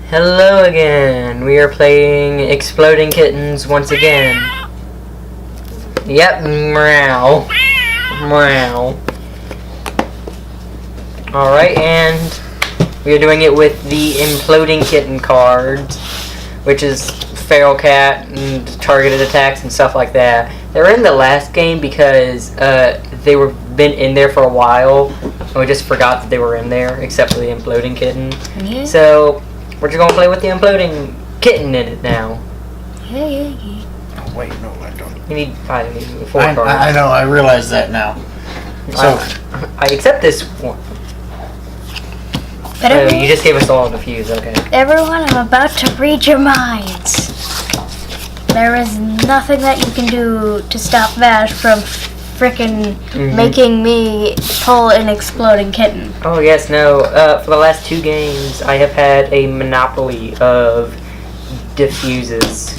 Hello again. We are playing Exploding Kittens once again. Yep, meow. Meow. Alright, and we are doing it with the Imploding Kitten cards, which is feral cat and targeted attacks and stuff like that. They were in the last game because they were been in there for a while, and we just forgot that they were in there, except for the Imploding Kitten. Yeah. So we're just gonna play with the Imploding Kitten in it now. Yeah. Oh, wait, no, I don't. You need four cards. I know, I realize that now. So, I accept this one. But Oh, you just gave us all a defuse, okay. everyone, I'm about to read your minds. There is nothing that you can do to stop Vash from frickin' making me pull an exploding kitten. Oh yes, no. For the last 2 games, I have had a monopoly of diffuses.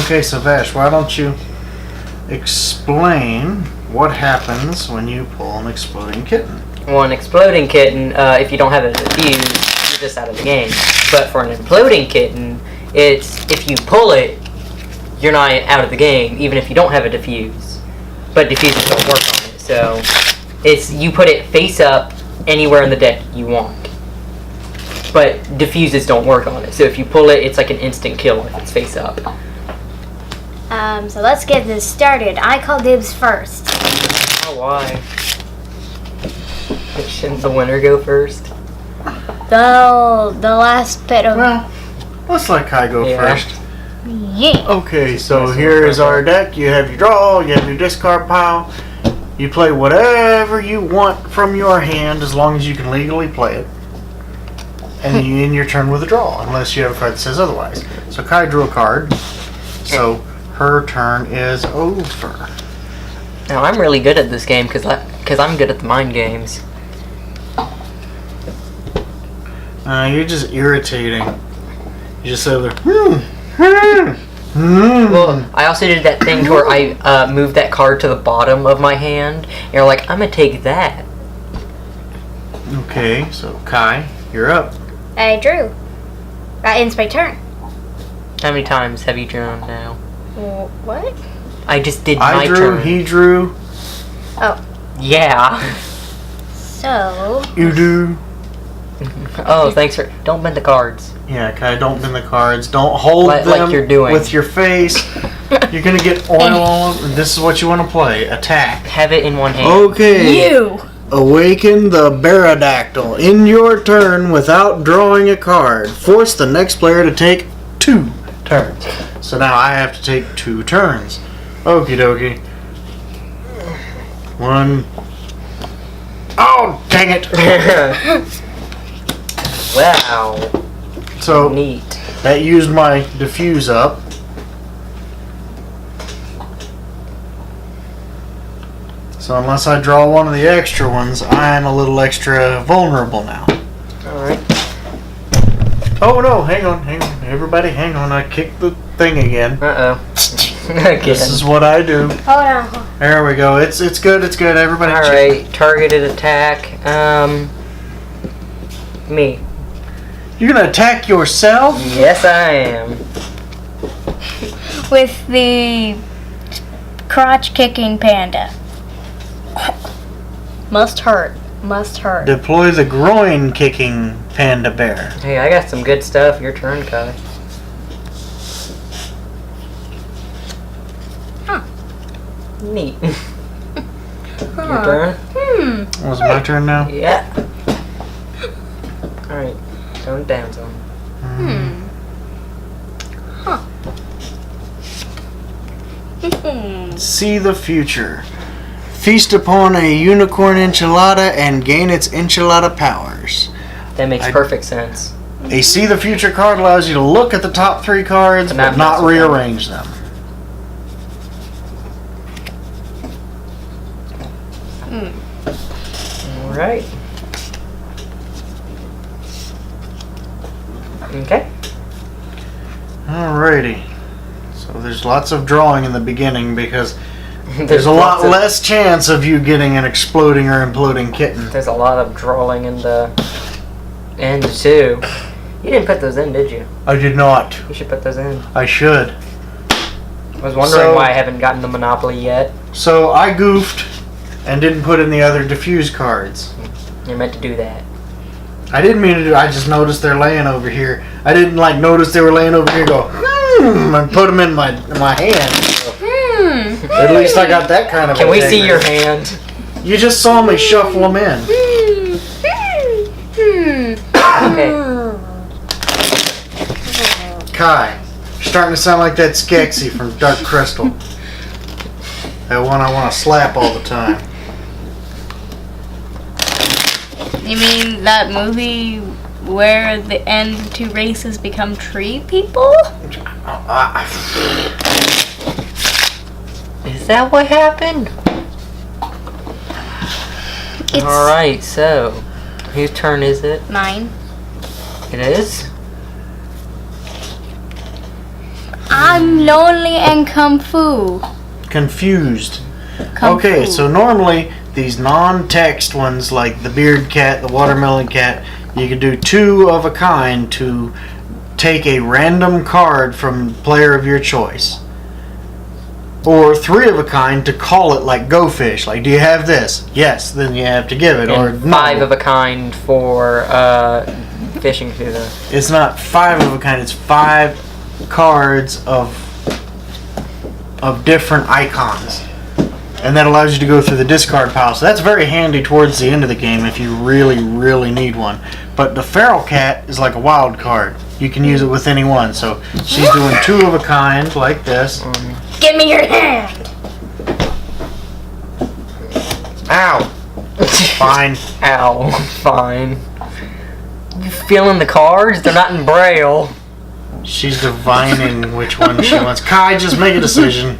okay, so Vash, why don't you explain what happens when you pull an exploding kitten? Well, an exploding kitten, if you don't have a diffuse, you're just out of the game. But for an imploding kitten, it's if you pull it, you're not out of the game, even if you don't have a diffuse. But diffuses don't work on it, so it's you put it face up anywhere in the deck you want. But diffuses don't work on it, so if you pull it, it's like an instant kill if it's face up. So let's get this started. I call dibs first. Oh, why? Shouldn't the winner go first? The last bit of Well, let's let Kai go Yeah. first. yeah. Okay, so here is our deck. You have your draw, you have your discard pile. You play whatever you want from your hand as long as you can legally play it. And you end your turn with a draw, unless you have a card that says otherwise. So Kai drew a card, so her turn is over. Now I'm really good at this game because I'm good at the mind games. You're just irritating. You just sit there. Well, I also did that thing where I moved that card to the bottom of my hand, and you're like, I'm gonna take that. Okay, so Kai, you're up. I drew. That ends my turn. How many times have you drawn now? What? I just did I my drew, turn. he drew, Oh, Yeah. so you do. Oh, thanks for. Don't bend the cards. Yeah, Kai, don't bend the cards. Don't hold Like them you're doing. with your face. You're going to get oil on them. This is what you want to play. Attack. Have it in one hand. Okay. you. Awaken the Baradactyl. In your turn without drawing a card. Force the next player to take 2 turns. So now I have to take 2 turns. Okie dokie. 1. Oh, dang it. Wow. So Neat. that used my diffuse up. So unless I draw one of the extra ones, I'm a little extra vulnerable now. Alright. Oh no, hang on. Everybody hang on, I kicked the thing again. Uh oh. This is what I do. Hold on. There we go. It's good, Everybody check. Alright. Targeted attack. Me. You're gonna attack yourself? Yes, I am. With the crotch kicking panda. Must hurt. Deploy the groin kicking panda bear. Hey, I got some good stuff. Your turn, Kai. Neat. Your turn? Was it my turn now? Yeah. Alright. Tone it down some. See the future. Feast upon a unicorn enchilada and gain its enchilada powers. That makes perfect sense. A See the Future card allows you to look at the top 3 cards but not mess with them. rearrange them. Alright. Okay. Alrighty. So there's lots of drawing in the beginning because there's a lot less chance of you getting an exploding or imploding kitten. There's a lot of drawing in the end too. You didn't put those in, did you? I did not. You should put those in. I should. I was wondering why I haven't gotten the Monopoly yet. So I goofed and didn't put in the other diffuse cards. You're meant to do that. I didn't mean to do. I just noticed they're laying over here. I didn't notice they were laying over here. And go and put them in my hand. So at least I got that kind of. Can we see your hand? You just saw me shuffle them in. Okay. Kai, you're starting to sound like that Skeksis from Dark Crystal. That one I want to slap all the time. You mean that movie where the end two races become tree people? Is that what happened? Alright, so whose turn is it? Mine. It is? I'm lonely and kung fu. Confused. Kung Okay, fu. so normally these non-text ones like the beard cat, the watermelon cat, you can do 2 of a kind to take a random card from player of your choice. Or 3 of a kind to call it like Go Fish. Like, do you have this? Yes, then you have to give it. Or And no. 5 of a kind for fishing through the... It's not 5 of a kind, it's 5 cards of different icons. And that allows you to go through the discard pile. So that's very handy towards the end of the game if you really, really need one. But the feral cat is like a wild card. You can use it with any one. So she's doing 2 of a kind like this. Give me your hand. Ow! Fine. Ow, fine. You feeling the cards? They're not in Braille. She's divining which one she wants. Kai, just make a decision.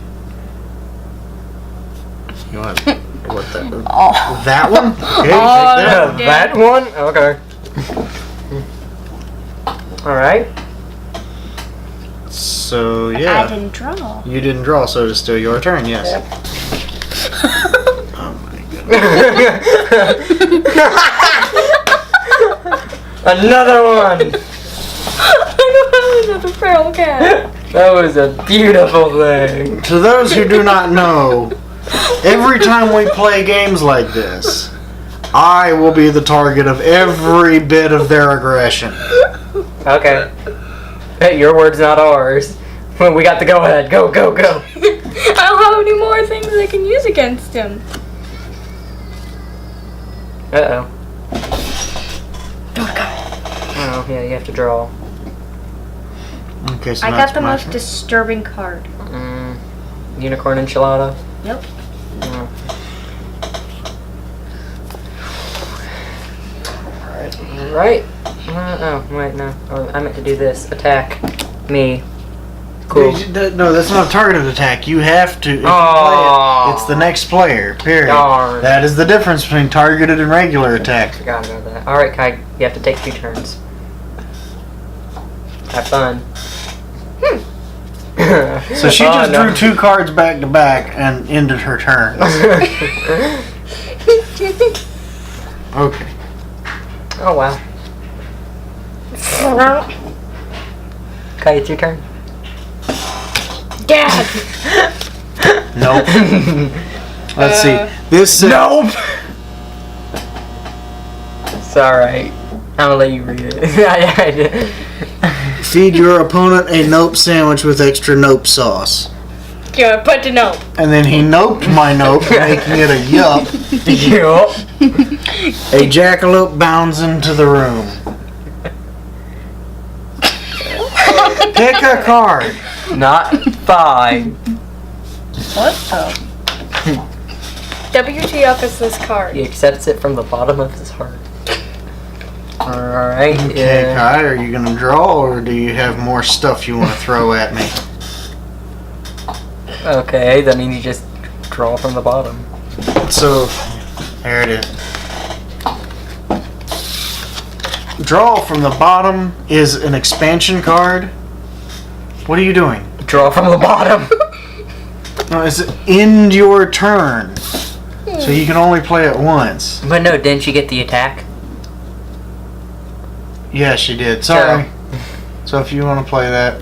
You want what that one? Okay, take that. That one? Okay. Alright. So, I yeah. didn't draw. You didn't draw, so it's still your turn, yes. Yep. Oh my goodness. Another one! I don't have another feral cat. That was a beautiful thing. To those who do not know, every time we play games like this, I will be the target of every bit of their aggression. Okay. Hey, your words, not ours. We got the go-ahead. Go, go, go. I don't have any more things I can use against him. Uh-oh. Oh, yeah, you have to draw. Okay, so I that's got the my most turn. disturbing card. Unicorn enchilada? Nope. Oh. Right. Oh, wait, no. Oh, I meant to do this. Attack me. Cool. No, that's not a targeted attack. You have to. If you play Aw. it, it's the next player. Period. Darn. That is the difference between targeted and regular attack. Forgot about that. Alright, Kai, you have to take 2 turns. Have fun. So she just drew 2 cards back to back and ended her turn. Okay. Oh, wow. Kai, it's your turn. Dad. Nope. Let's see. This says, Nope! It's alright. I'm gonna let you read it. I did. feed your opponent a nope sandwich with extra nope sauce. Yeah, put the nope. And then he noped my nope, making it a yup. Yup. A jackalope bounds into the room. Pick a card. Not 5. What the? WTF is this card? He accepts it from the bottom of his heart. Alright. Okay, Kai, are you going to draw or do you have more stuff you want to throw at me? Okay, that means you just draw from the bottom. So, there it is. Draw from the bottom is an expansion card. What are you doing? Draw from the bottom. No, it's end your turn. So you can only play it once. But no, didn't you get the attack? Yeah, she did. Sorry. So if you want to play that.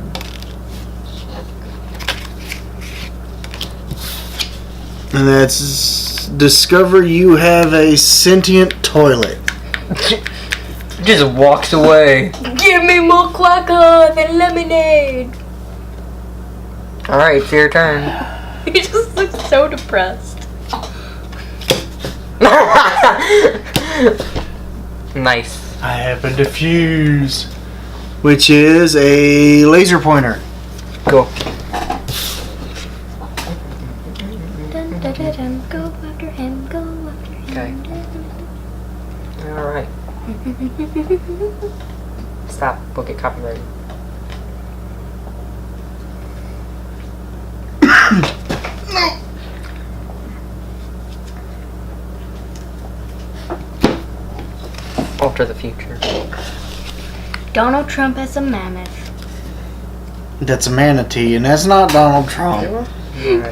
And that's discover you have a sentient toilet. Just walks away. Give me more quackers and lemonade. Alright, it's your turn. He just looks so depressed. Nice. I have a diffuse, which is a laser pointer. Cool. Dun, dun, dun, dun. Go after him, go after him. Okay. Alright. Stop. We'll get copyrighted. No. Alter the future. Donald Trump as a mammoth. That's a manatee, and that's not Donald Trump.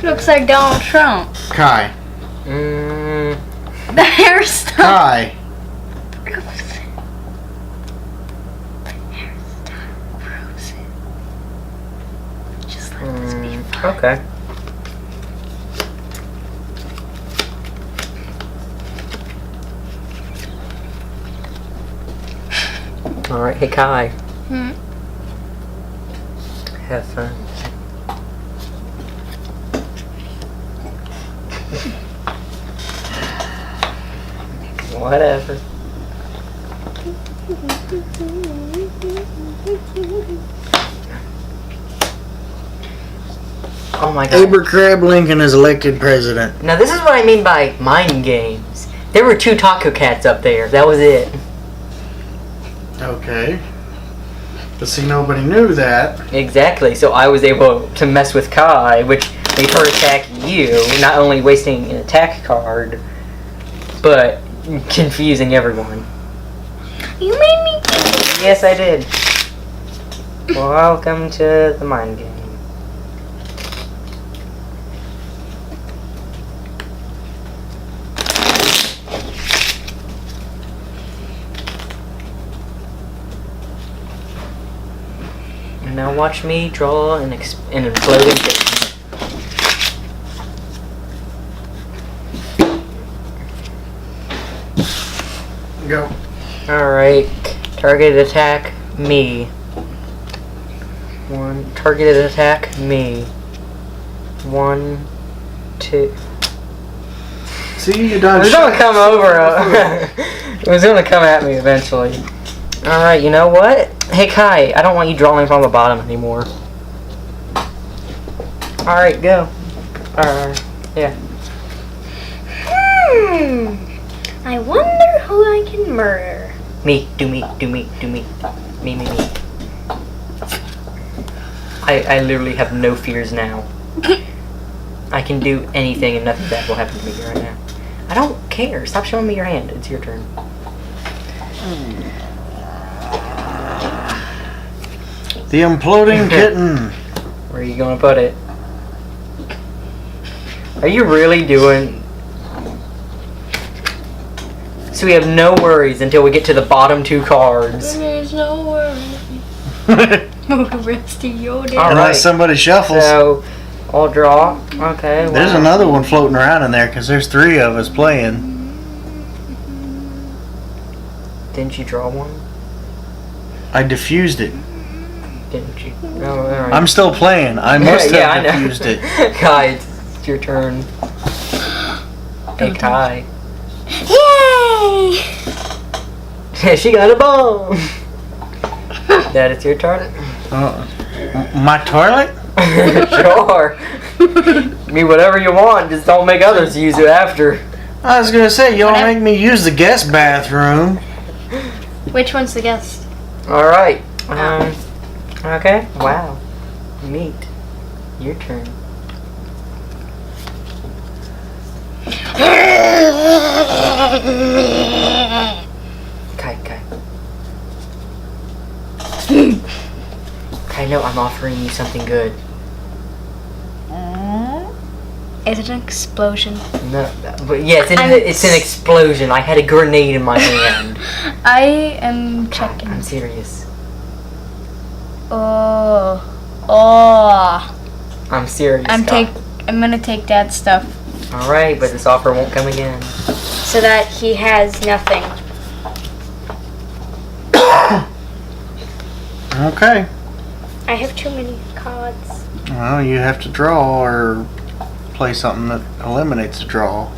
Looks like Donald Trump. Kai. Mm, The hairstyle. Kai. Frozen. The hairstyle. Frozen. Just let this be fun. okay. Alright, hey Kai. Hmm. Have fun. Whatever. Oh my god. Abraham Lincoln is elected president. Now this is what I mean by mind games. There were 2 taco cats up there. That was it. Okay. But see, nobody knew that. Exactly. So I was able to mess with Kai, which made her attack you, not only wasting an attack card, but confusing everyone. You made me. Yes, I did. Welcome to the mind game. And now watch me draw an imploding kitten. Go. Alright, targeted attack, me. 1, targeted attack, me. 1, 2. See, you It dodged. was gonna come over. It was gonna come at me eventually. Alright, you know what? Hey Kai, I don't want you drawing from the bottom anymore. Alright, go. Yeah. I wonder who I can murder. Me, do me. Me. I literally have no fears now. I can do anything and nothing bad will happen to me right now. I don't care. Stop showing me your hand. It's your turn. The Imploding Kitten. Where are you gonna put it? Are you really doing... So we have no worries until we get to the bottom 2 cards. There's no worry. The rest of your day. All right. Unless somebody shuffles. So, I'll draw. Okay. There's wow. another one floating around in there because there's 3 of us playing. Didn't you draw one? I diffused it. Didn't you? Oh, alright. I'm still playing. I must Yeah, I have know. diffused it. Kai, it's your turn. Hey, Kai. Yay! She got a bomb. That is your turn. My toilet? Sure. Me whatever you want. Just don't make others use it after. I was gonna say, y'all make me use the guest bathroom. Which one's the guest? All right. Okay. Wow. Neat. Your turn. Kai. Kai, no, I'm offering you something good. Is it an explosion? No, but yeah, it's an explosion. I had a grenade in my hand. I am checking. I'm serious. Oh. I'm serious. I'm gonna take Dad's stuff. All right, but this offer won't come again. So that he has nothing. Okay. I have too many cards. Well, you have to draw or play something that eliminates a draw.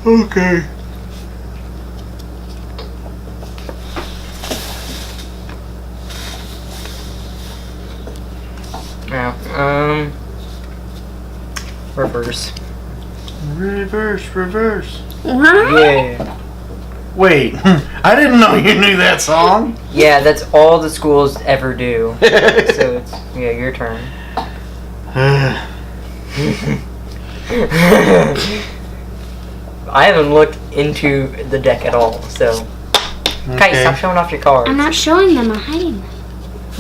Okay. Now, reverse. Reverse. Yeah. Wait, I didn't know you knew that song. Yeah, that's all the schools ever do. So it's, yeah, your turn. I haven't looked into the deck at all, so. Okay, stop showing off your cards. I'm not showing them. I'm hiding them.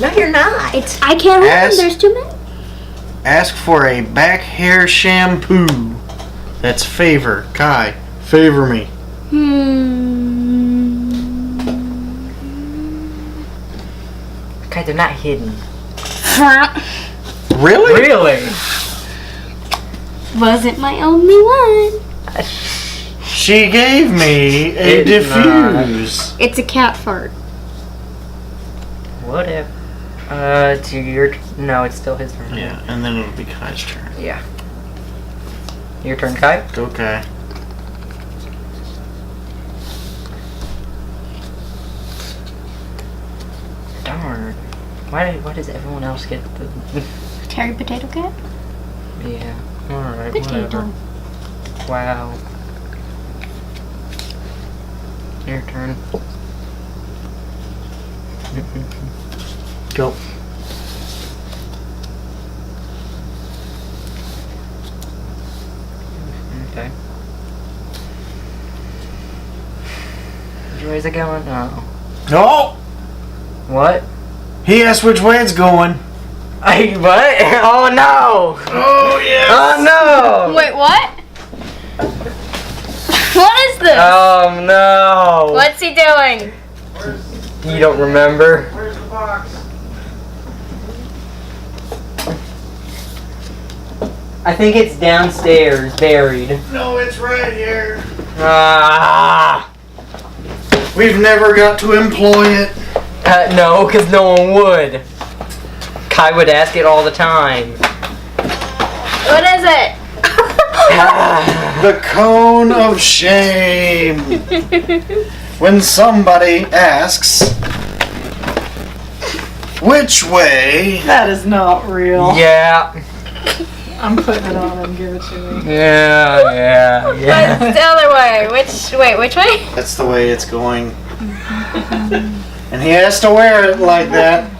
No, you're not. I can't hold them. There's too many. Ask for a back hair shampoo. That's favor. Kai, favor me. Okay, they're not hidden. Really? Really? Wasn't my only one. She gave me a It's diffuse. It's a cat fart. Whatever. To your... No, it's still his turn. Yeah, and then it'll be Kai's turn. Yeah. Your turn, Kai. Okay. Darn. Why does everyone else get the... Terry Potato Cat? Yeah. Alright, Potato. whatever. Wow. Your turn. Go. Okay. Which way is it going? No. Oh! What? He asked which way it's going. I what? Oh no! Oh, yes! Oh no! Wait, what? What is this? Oh no! What's he doing? You don't remember? Where's the box? I think it's downstairs, buried. No, it's right here. Ah! We've never got to employ it. No, because no one would. Kai would ask it all the time. What is it? The cone of shame. When somebody asks, which way? That is not real. Yeah. I'm putting it on and give it to me. Yeah. What's the other way? Which way? That's the way it's going. And he has to wear it like that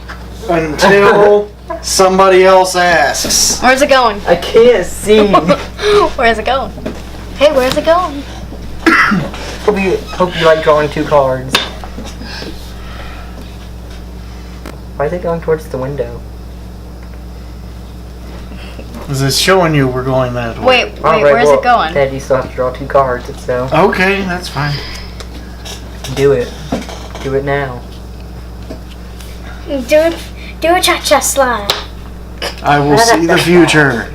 until somebody else asks. Where's it going? I can't see. Where's it going? Hey, where's it going? Hope you like drawing two cards. Why is it going towards the window? Is it showing you we're going that way? Wait, where's it going? Dad, you still have to draw two cards, so Okay, that's fine. do it. Do it now. Do a cha-cha slide. I will see the future.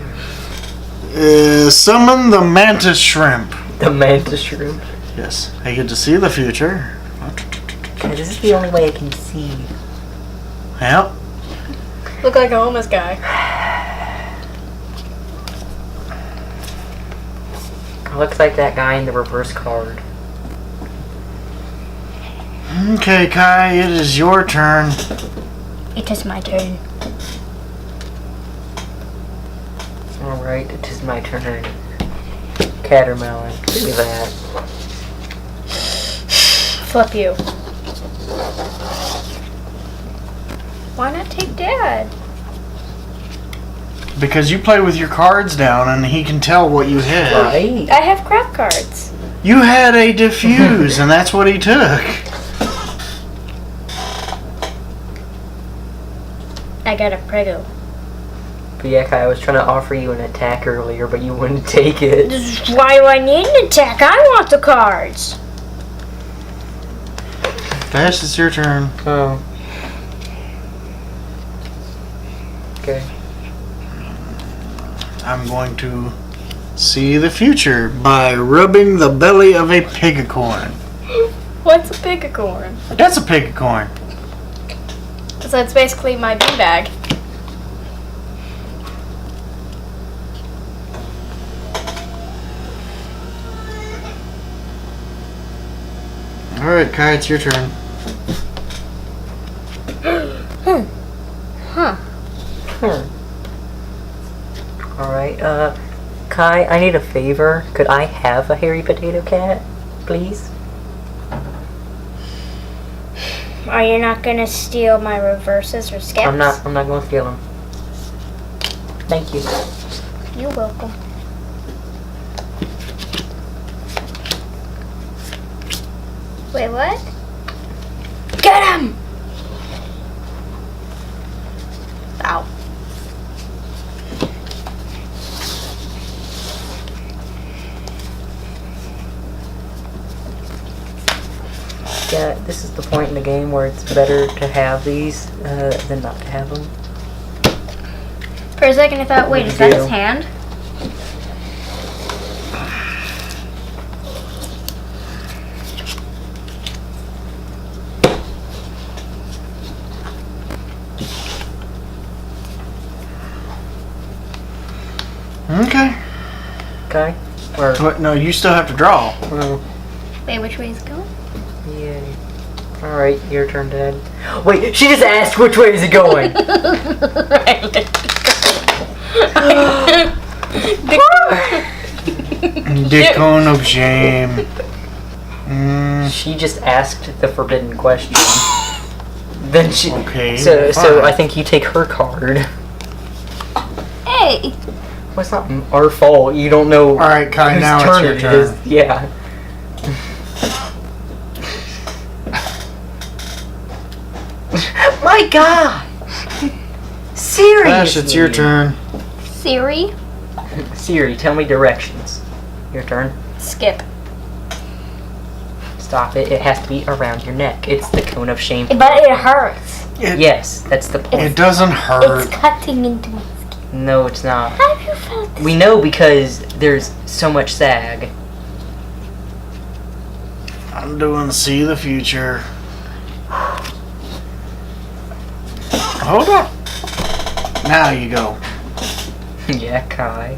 Summon the mantis shrimp. The mantis shrimp. Yes, I get to see the future. Okay, this is the only way I can see. Yep. Look like a homeless guy. Looks like that guy in the reverse card. Okay, Kai, it is your turn. It is my turn. Alright, it is my turn. Catermelon. Look at that. Flip you. Why not take Dad? Because you play with your cards down and he can tell what you had. Right. I have crap cards. You had a diffuse and that's what he took. I got a Prego. But yeah, Kai, I was trying to offer you an attack earlier, but you wouldn't take it. Why do I need an attack? I want the cards. Vash, it's your turn. Oh. Okay. I'm going to see the future by rubbing the belly of a pigacorn. What's a pigacorn? That's a pigacorn. So it's basically my beanbag. Alright, Kai, it's your turn. Huh. Alright, Kai, I need a favor. Could I have a hairy potato cat, please? Are you not gonna steal my reverses or skips? I'm not going to steal them. Thank you. You're welcome. Wait, what? Get him! Ow. Yeah, this is the point in the game where it's better to have these than not to have them. For a second I thought, wait, is that his hand? Okay. Kai? Or, What? No, you still have to draw. well, Wait, which way is it going? yay. Alright, your turn, Dad. Wait, she just asked which way is it going? Dickon of shame. She just asked the forbidden question. Then she. Okay, So fine. I think you take her card. Hey! Well, it's not our fault. You don't know. Alright, Kai, whose now turn it's your it is. turn. Yeah. My God! Seriously. Vash, it's your turn. Siri? Siri, tell me directions. Your turn. Skip. Stop it. It has to be around your neck. It's the cone of shame. But it hurts. Yes, that's the point. It doesn't hurt. It's cutting into my skin. No, it's not. Have you felt this? We know because there's so much sag. I'm doing see the future. Hold up. Now you go. Yeah, Kai.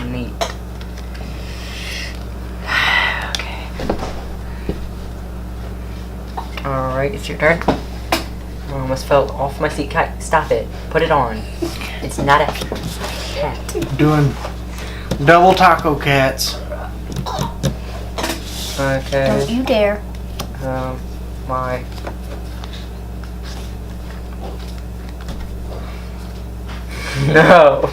Neat. Okay. Alright, it's your turn. I almost fell off my seat. Kai, stop it. Put it on. It's not a cat. Doing double taco cats. Okay. Don't you dare. My. No.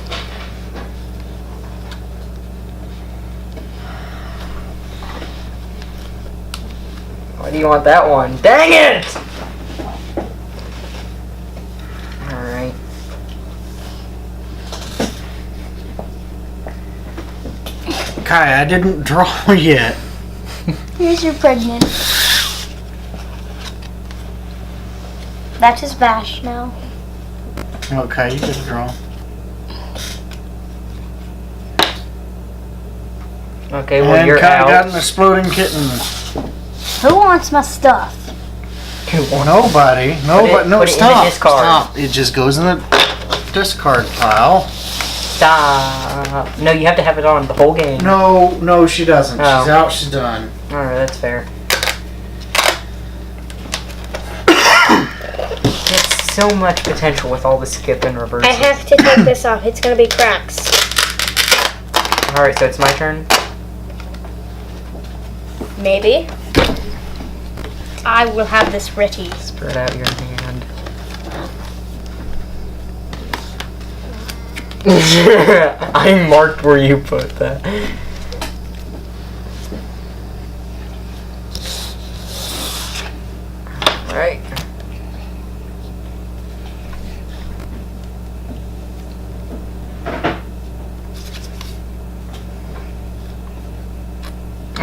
Why do you want that one? Dang it! Alright. Kai, I didn't draw yet. Here's your pregnant. That's his Vash now. Okay, you get a draw. Okay, well, And you're Kai out. got an exploding kitten. Who wants my stuff? Nobody. Nobody. No, put it in the stop. discard. Stop. It just goes in the discard pile. Stop. No, you have to have it on the whole game. No, she doesn't. Oh. She's out. She's done. Alright, that's fair. It's so much potential with all the skip and reverse. I have to take this off. It's gonna be cracks. Alright, so it's my turn. Maybe. I will have this ready. Spread out your hand. I marked where you put that.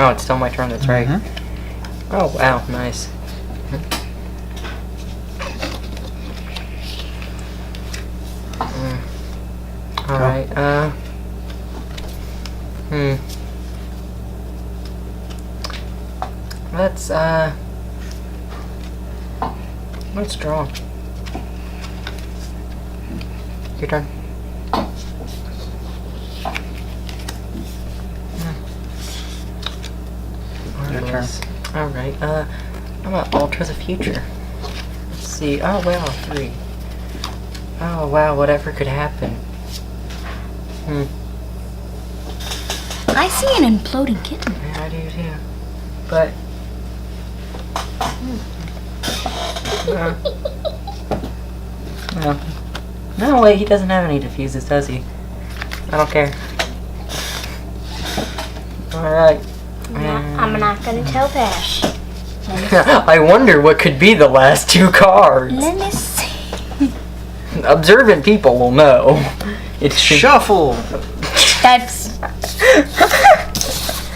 Oh, it's still my turn. That's right. Oh wow, nice. All right. Let's draw. Your turn. Your turn. Alright, I'm gonna alter the future. Let's see. Oh wow, 3. Oh wow, whatever could happen. I see an imploding kitten. Yeah, I do too. But no, wait, he doesn't have any diffuses, does he? I don't care. Alright. I'm not gonna tell Bash. I wonder what could be the last 2 cards. Let me see. Observant people will know. It's Shuffle. That's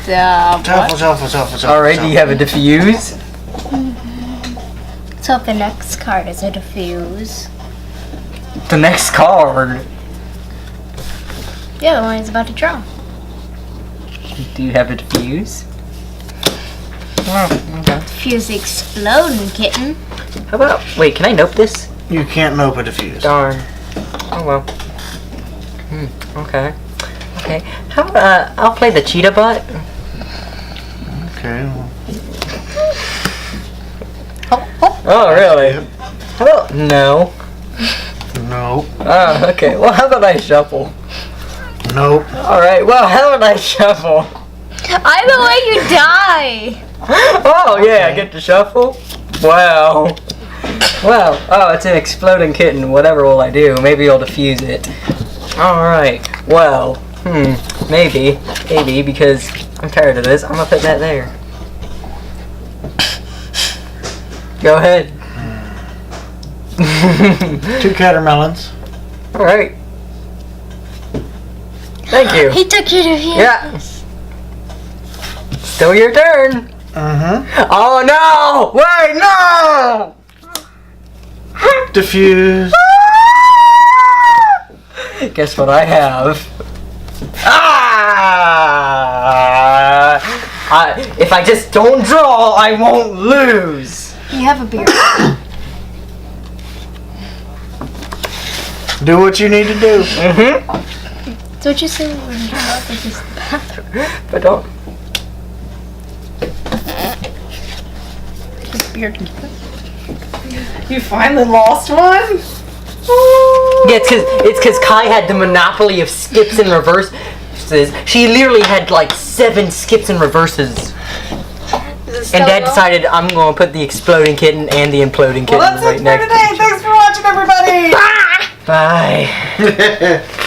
Shuffle. Alright, do you have a diffuse? so. If the next card is a diffuse, The next card. yeah, the one he's about to draw. Do you have a diffuse? Oh, okay. Diffuse the exploding kitten. How about, wait, can I nope this? You can't nope a diffuse. Darn. Oh well. Okay. Okay. How about, I'll play the cheetah butt. Okay. Oh, really? How about, no? Nope. Oh, okay. Well, how about I shuffle? Nope. Alright, well, how about I shuffle? I'm the way you die. Oh, yeah, I get to shuffle? Wow. Well, oh, it's an exploding kitten. Whatever will I do? Maybe I'll defuse it. Alright, well, maybe, because I'm tired of this. I'm gonna put that there. Go ahead. 2 catermelons. Alright. Thank you. He took your diffuse. Yeah. Still your turn. Oh no! Wait, no! Diffuse. Guess what I have? If I just don't draw, I won't lose. You have a beard. Do what you need to do. So what you say when you draw this is the bathroom. But don't. Beard. You finally lost one? Yeah, it's cause Kai had the monopoly of skips and reverses. She literally had like 7 skips and reverses. And Dad decided I'm gonna put the exploding kitten and the imploding kitten Well, that's right it for next to today. each other. Thanks for watching, everybody. Bye.